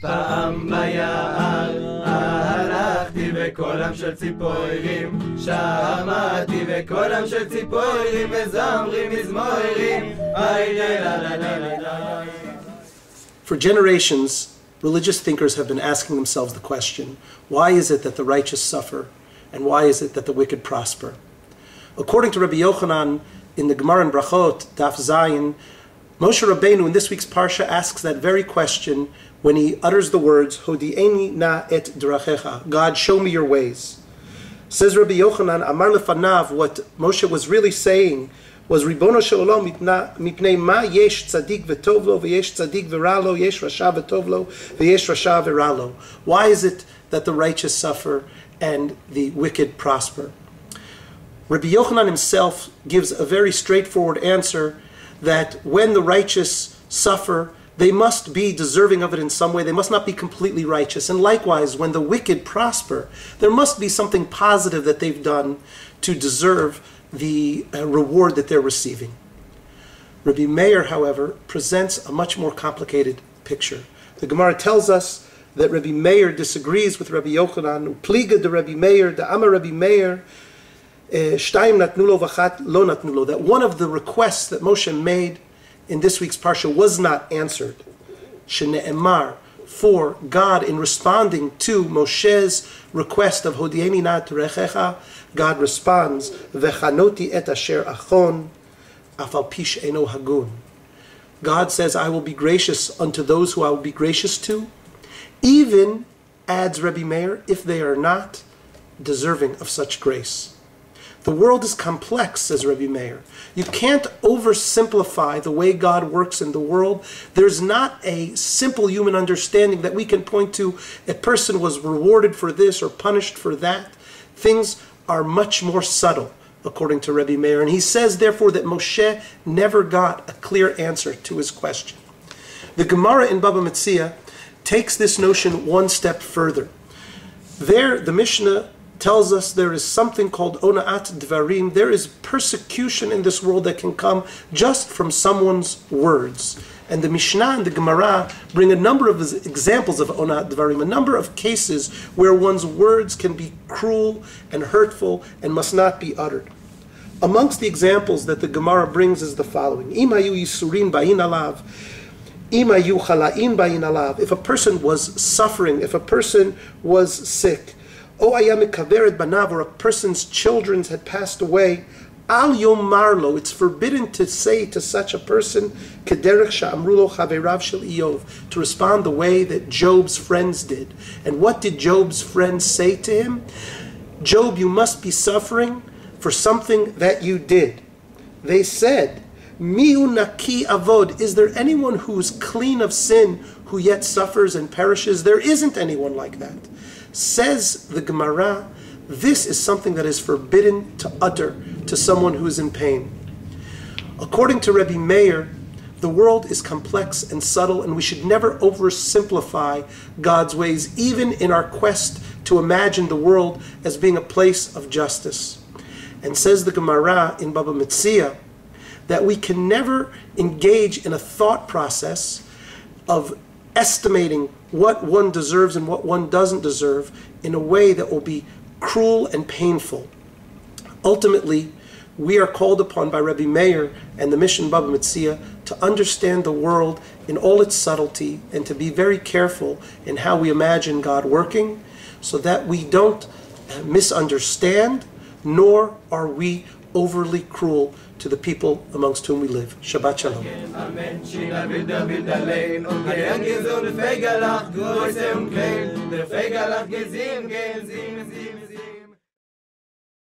פעם ביער הלכתי וקולם של ציפורים שמעתי וקולם של ציפורים מזמרים מזמורים. For generations, religious thinkers have been asking themselves the question, why is it that the righteous suffer and why is it that the wicked prosper? According to Rabbi Yochanan in the Gemara in Brachot, Daf Zayin, Moshe Rabbeinu in this week's Parsha asks that very question when he utters the words, Hodi'eni na et drachecha, God, show me your ways. Says Rabbi Yochanan, Amar lefanav, what Moshe was really saying was, Ribono she'olam mipnei ma yesh tzadik v'tov lo, v'yesh tzadik v'ra lo, yesh rasha v'tov lo, v'yesh rasha v'ra lo. Why is it that the righteous suffer and the wicked prosper? Rabbi Yochanan himself gives a very straightforward answer that when the righteous suffer, they must be deserving of it in some way. They must not be completely righteous. And likewise, when the wicked prosper, there must be something positive that they've done to deserve the reward that they're receiving. Rabbi Meir, however, presents a much more complicated picture. The Gemara tells us that Rabbi Meir disagrees with Rabbi Yochanan. Pliga de Rabbi Meir, de Amar Rabbi Meir, Shtayim natnu lo v'chat lo natnu lo, that one of the requests that Moshe made in this week's Parsha was not answered. Shene'emar, for God, in responding to Moshe's request of Hodi'eni na drachecha, God responds, V'chanoti et asher achon, afal pish eno hagun. God says, I will be gracious unto those who I will be gracious to, even, adds Rabbi Meir, if they are not deserving of such grace. The world is complex, says Rabbi Meir. You can't oversimplify the way God works in the world. There's not a simple human understanding that we can point to, a person was rewarded for this or punished for that. Things are much more subtle, according to Rabbi Meir. And he says, therefore, that Moshe never got a clear answer to his question. The Gemara in Baba Metzia takes this notion one step further. There, the Mishnah tells us there is something called ona'at dvarim. There is persecution in this world that can come just from someone's words. And the Mishnah and the Gemara bring a number of examples of ona'at dvarim, a number of cases where one's words can be cruel and hurtful and must not be uttered. Amongst the examples that the Gemara brings is the following. Imayu yisurin ba'in alav. Imayu chala'in ba'in alav. If a person was suffering, if a person was sick, or a person's children had passed away, al yomarlo, it's forbidden to say to such a person, kederech sha'amrulo chaverav shel Iyov, to respond the way that Job's friends did. And what did Job's friends say to him? Job, you must be suffering for something that you did. They said, miu naki avod, is there anyone who's clean of sin who yet suffers and perishes? There isn't anyone like that. Says the Gemara, this is something that is forbidden to utter to someone who is in pain. According to Rabbi Meir, the world is complex and subtle, and we should never oversimplify God's ways, even in our quest to imagine the world as being a place of justice. And says the Gemara in Baba Metzia, that we can never engage in a thought process of estimating what one deserves and what one doesn't deserve in a way that will be cruel and painful. Ultimately, we are called upon by Rabbi Meir and the Mission Baba Metzia to understand the world in all its subtlety and to be very careful in how we imagine God working so that we don't misunderstand, nor are we overly cruel to the people amongst whom we live. Shabbat Shalom.